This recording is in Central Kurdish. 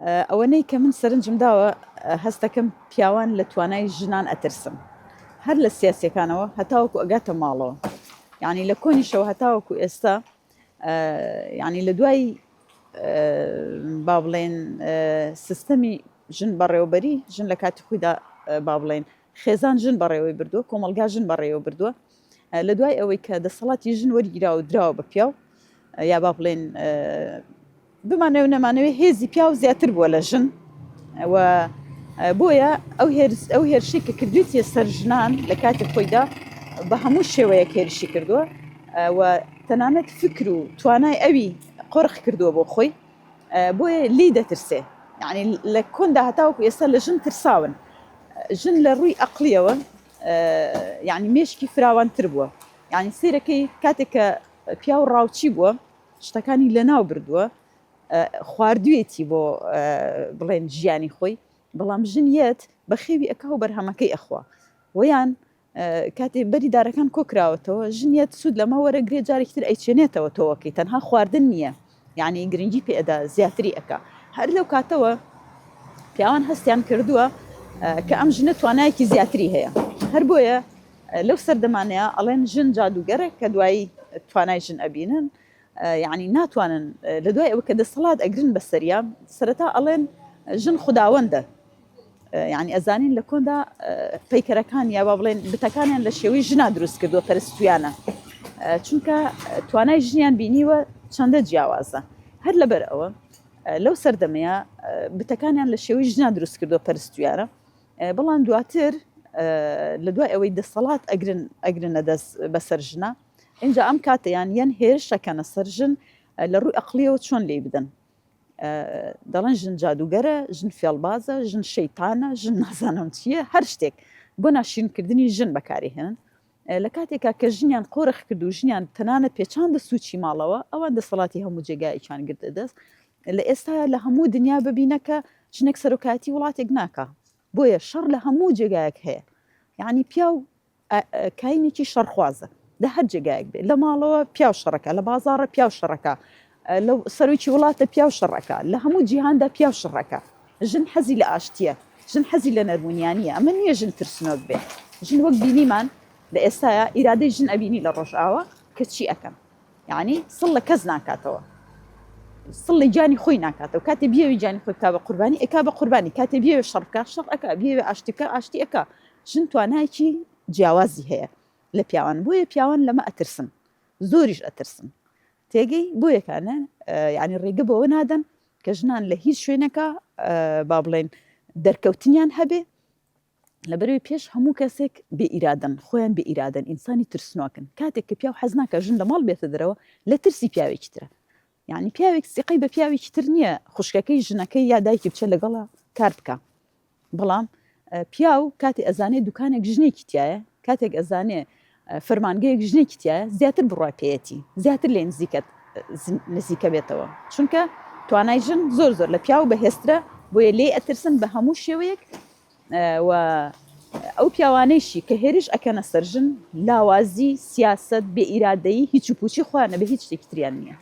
ئەوەنەی کە من سەرنجم داوە هەستەکەم پیاوان لە توانای ژنان ئەترسم هەر لە سیاسەکانەوە هەتاوەکو ئەگاتە ماڵەوە یعنی لە کۆنیشەوە هەتاوەکو ئێستا یعنی لە دوای با بڵێن سیستەمی ژن بەڕێوەبەری ژن لە کاتی خۆیدا با بڵێن خێزان ژن بەڕێوەی بردووە کۆمەلگا ژن بەڕێوە بردووە لە دوای ئەوەی کە دەسەڵاتی ژن وەرگیراوە دراوە بە پیاو یا با بڵێن بمانەوە نەمانەوێ هێزی پیاو زیاتر بووە لە ژن و بۆیە ئەو هێرشی کە کردویتە سەر ژنان لە کاتی خۆیدا بە هەموو شێوەیەک هێرشی کردووە و تەنانەت فکر و توانای ئەوی قۆرخ کردووە بۆ خۆی بۆیە لی دەترسێ یعنی لە کۆندا هەتاوەکو ئێستا لە ژن ترساون ژن لە ڕووی ئەقلیەوە یعنی مێشکی فراوانتر بووە یعنی سیرەکەی کاتێک کە پیاو ڕاوچی بووە شتەکانی لەناو بردووە خواردوێتی بۆ بڵێن ژیانی خۆی بەڵام ژنیەت بە خێوی ئەکا و بەرهەمەکەی ئەخوا ویان کاتێ بەری دارەکان کۆکراوەتەوە ژنیەت سوود لەمە وەرەگرێ جارێکتر ئەیچێنێتەوە تۆوەکەی تەنها خواردن نییە یعنی گرنگی پێدا زیاتری ئەکا هەر لەو کاتەوە پیاوان هەستیان کردووە کە ئەم ژنە توانایەکی زیاتری هەیە هەر بۆیە لەو سەردەمانەیە ئەڵێن ژن جادوگەرە کە دوایی توانای ژن ئەبینن یعنی ناتوانن لە دوای ئەوە کە دەسەڵات ئەگرن بەسەریا سەرەتا ئەڵێن ژن خوداوەندە یعنی ئەزانین لە کۆندا پەیکەرەکان یا با بڵێن بتەکانیان لە شێوەی ژنا دروست کردووە پەرستویانە چونکە توانای ژنیان بینیوە چەندە جیاوازە هەر لەبەر ئەوە لەو سەردەمەیە بتەکانیان لە شێوەی ژنا دروست کردووە پەرستویانە بەڵام دواتر لە دوای ئەوەی دەسەڵات ئەگرنە دەست بەسەر ژنا اینجا ئەم کاتەیان یەن هێرشەکەنە سەر ژن لە ڕووی ئەقلیەوە چۆن لێ بدەن دەڵێن ژن جادوگەرە ژن فێڵبازە ژن شەیتانە ژن نازانم چییە هەر شتێک بۆ ناشرینکردنی ژن بەکارهێنن لە کاتێکا کە ژنیان قۆرخ کرد و ژنیان تەنانەت پێچاندە سوچی ماڵەوە ئەوان دەسەڵاتی هەموو جێگایەکیان گرتە دەست لە ئێستا لە هەموو دنیا ببینەکە ژنێک سەرۆکاتی وڵاتێک ناکە بۆیە شەڕ لە هەموو جێگایەک هەیە یعنی پیاو کاینێکی شەڕخوازە لە هەر جێگایەک بێت لە ماڵەوە پیاو شەڕەکە لە بازاڕە پیاو شەڕەکە لە سەرۆکی وڵاتە پیاو شەڕەکە لە هەموو جیهاندا پیاو شەڕەکە ژن حەزی لە ئاشتیە ژن حەزی لە نەرمونیانیە ئەمە نییە ژن ترسنۆک بێت ژن وەک بینیمان لە ئێستاە ئیرادەی ژن ئەبینی لە ڕۆژئاوە کە چی ئەەکەم یعنی سڵ لە کەس ناکاتەوە سڵی جانی خۆی ناکاتەوە کاتێ بیاوی جانی خۆی کا بە قوربانی ئەکا بە قوربانی کاتێ بیاوێ شەڕکە شەڕ ئەکا بیاوێ ئاشتیکە ئاشتی ئەکا ژن توانایکی جیاوازی هەیە لە پیاوان بۆیە پیاوان لەمە ئەترسن زۆریش ئەترسن تێگەی بۆ یەکانە یعنی ڕێگە بەوە نادەن کە ژنان لە هیچ شوێنەکە با بڵێن دەرکەوتنیان هەبێ لەبەرەوەی پێش هەموو کەسێک بێ ئیرادەن خۆیان بێ ئیرادەن ئینسانی ترسنۆکن کاتێک کە پیاو حەز ناکە ژن لە ماڵ بێتە دەرەوە لە ترسی پیاوێکی ترە یعنی پیاوێک سیقەی بە پیاوێکی تر نییە خوشکەکەی ژنەکەی یا دایکی بچە لەگەڵە کار بکە بەڵام پیاو کاتێ ئەزانێ دوکانێک ژنێکی تایە کاتێک ئەزانێ فەرمانگەیەک ژنێکی تایە زیاتر بڕواپێتی زیاتر لێ نزیکە بێتەوە چونکە توانای ژن زۆر لە پیاو بەهێسترە بۆیە لێ ئەترسن بە هەموو شێوەیەک و ئەو پیاوانەیشی کە هێرش ئەکەنە سەر ژن لاوازی سیاست بێ ئیرادەیی هیچ و پوچی خۆیانە بە هیچ شتێکی تریان نییە